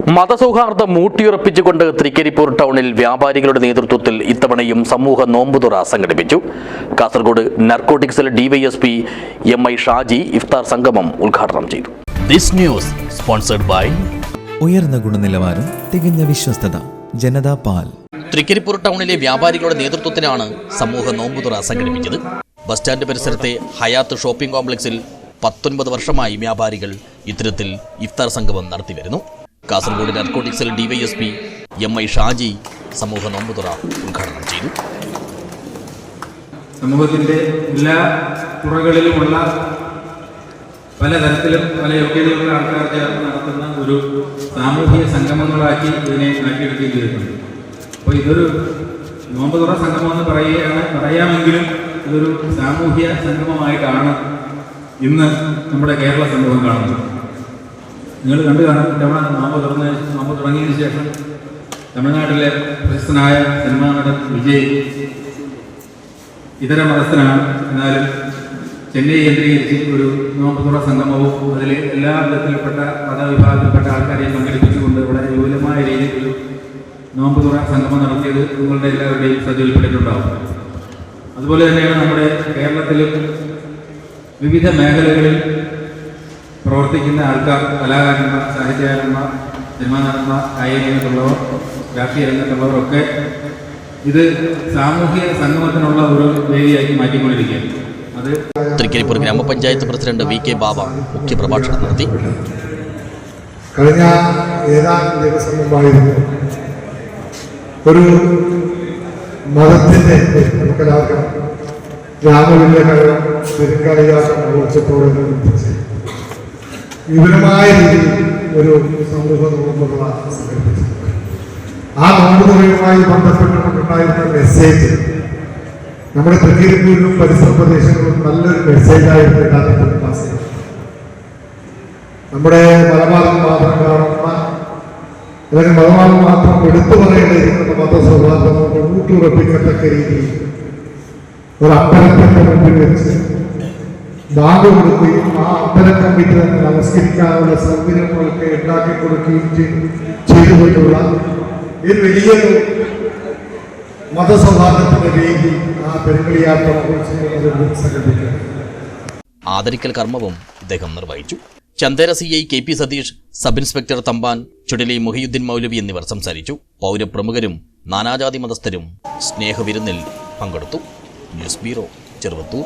മതസൗഹാർദ്ദം ഊട്ടിയുറപ്പിച്ചുകൊണ്ട് തൃക്കരിപ്പൂർ ടൗണിൽ വ്യാപാരികളുടെ നേതൃത്വത്തിൽ ഇത്തവണയും സമൂഹ നോമ്പുതുറ സംഘടിപ്പിച്ചു. കാസർഗോഡ് നർക്കോട്ടിക്സിൽ ഡിവൈഎസ്പി MI ഷാജി ഇഫ്താർ സംഗമം ഉദ്ഘാടനം ചെയ്തു. ദിസ് ന്യൂസ് സ്പോൺസർഡ് ബൈ ഉയർന്ന ഗുണനിലവാരം, തികഞ്ഞ വിശ്വസ്തത, ജനതാ പാൽ. തൃക്കരിപ്പൂർ ടൗണിലെ വ്യാപാരികളുടെ നേതൃത്വത്തിലാണ് സമൂഹ നോമ്പുതുറ സംഘടിപ്പിച്ചത്. ബസ് സ്റ്റാൻഡ് പരിസരത്തെ ഹയാത്ത് ഷോപ്പിംഗ് കോംപ്ലക്സിൽ 19 വർഷമായി വ്യാപാരികൾ ഇത്തരത്തിൽ ഇഫ്താർ സംഗമം നടത്തിവരുന്നു. കാസർഗോഡ് നർക്കോട്ടിക്സിൽ ഡിവൈഎസ്പി MI ഷാജി സമൂഹ നോമ്പുതുറ ഉദ്ഘാടനം ചെയ്തു. സമൂഹത്തിൻ്റെ എല്ലാ തുറകളിലുമുള്ള പലതരത്തിലും പല യോഗ്യതയുള്ള ആൾക്കാർ ചേർന്ന് നടത്തുന്ന ഒരു സാമൂഹിക സംഗമങ്ങളാക്കി ഇതിനെ മാറ്റിയെടുക്കുകയും ചെയ്തിട്ടുണ്ട്. അപ്പോൾ ഇതൊരു നോമ്പുതുറ സംഗമം എന്ന് പറയാമെങ്കിലും ഇതൊരു സാമൂഹ്യ സംഗമമായിട്ടാണ് ഇന്ന് നമ്മുടെ കേരള സമൂഹം കാണുന്നത്. നിങ്ങൾ കണ്ടു കാണാം, ഇത്തവണ നോമ്പ് തുടങ്ങിയതിന് ശേഷം തമിഴ്നാട്ടിലെ പ്രശസ്തനായ സിനിമാ നടൻ വിജയ് ഇതര മതസ്ഥനാണ്. എന്നാലും ചെന്നൈ കേന്ദ്രീകരിച്ച് ഒരു നോമ്പുതുറ സംഗമവും അതിൽ എല്ലാ വിധത്തിൽപ്പെട്ട മതവിഭാഗത്തിൽപ്പെട്ട ആൾക്കാരെയും പങ്കെടുപ്പിച്ചുകൊണ്ട് ഇവിടെ വിപുലമായ രീതിയിൽ ഒരു നോമ്പുതുറ സംഗമം നടത്തിയത് നിങ്ങളുടെ എല്ലാവരുടെയും ശ്രദ്ധയിൽപ്പെട്ടിട്ടുണ്ടാവും. അതുപോലെ തന്നെയാണ് നമ്മുടെ കേരളത്തിലും വിവിധ മേഖലകളിൽ പ്രവർത്തിക്കുന്ന ആൾക്കാർ, കലാകാരന്മാർ, സാഹിത്യകാരന്മാർ, സിനിമാ നടന്മാർ, കായിക രംഗത്തുള്ളവർ, രാഷ്ട്രീയ രംഗത്തുള്ളവരൊക്കെ ഇത് സാമൂഹിക സംഗമത്തിനുള്ള ഒരു വേദിയാക്കി മാറ്റിക്കൊണ്ടിരിക്കുകയാണ്. അത് തൃക്കരിപ്പൂർ ഗ്രാമപഞ്ചായത്ത് പ്രസിഡന്റ് VK ബാബ മുഖ്യപ്രഭാഷണം നടത്തി. കഴിഞ്ഞ ഏതാനും ദിവസം മുമ്പായിരുന്നു ഒരു മതത്തിൻ്റെ നമുക്കെല്ലാവർക്കും രാമവില്യ കഴകം പെരുങ്കാളിയാട്ടം മഹോത്സവത്തോടനുബന്ധിച്ച് വിപുലമായ രീതിയിൽ ഒരു സമൂഹ നോമ്പുതുറ സംഘടിപ്പിച്ചു. ആ നോമ്പുതുറയുമായി ബന്ധപ്പെട്ടുകൊണ്ടുണ്ടായിരുന്ന മെസ്സേജ് നമ്മുടെ തൃക്കരിപ്പൂരിലും പരിസര പ്രദേശങ്ങളിലും നല്ലൊരു മെസ്സേജായിരുന്നു യഥാർത്ഥത്തിൽ പാസ് ചെയ്തത്. നമ്മുടെ മതവാദം മാത്രം കാണുന്ന അല്ലെങ്കിൽ മതവാദം മാത്രം എടുത്തു പറയേണ്ടിയിരിക്കുന്ന മതസൗഹാർദ്ദം ഊട്ടുറപ്പിക്കത്തക്ക രീതിയിൽ ഒരു അമ്പലത്തിന്റെ മുമ്പിൽ വെച്ച് ബാങ്ക് കൊടുക്കുകയും ആ അമ്പലം കമ്മിറ്റി തന്നെ നമസ്കരിക്കാനുള്ള സൗകര്യങ്ങളൊക്കെ ഉണ്ടാക്കി കൊടുക്കുകയും ചെയ്തുകൊണ്ടുള്ള ഒരു വലിയൊരു മതസൗഹാർദ്ദത്തിന്റെ വേദി ആ പെരുങ്കളിയാട്ട മഹോത്സവം സംഘടിപ്പിക്കുക. ആദരിക്കൽ കർമ്മവും ഇദ്ദേഹം നിർവഹിച്ചു. Chandera CI KP Satheesh, sub inspector Thampan, Chudali Muhiyuddin Moulavi എന്നിവർ സംസാരിച്ചു. പൗരപ്രമുഖരും നാനാജാതി മതസ്ഥരും സ്നേഹവിരുന്നിൽ പങ്കെടുത്തു. News bureau, Cheruvathur.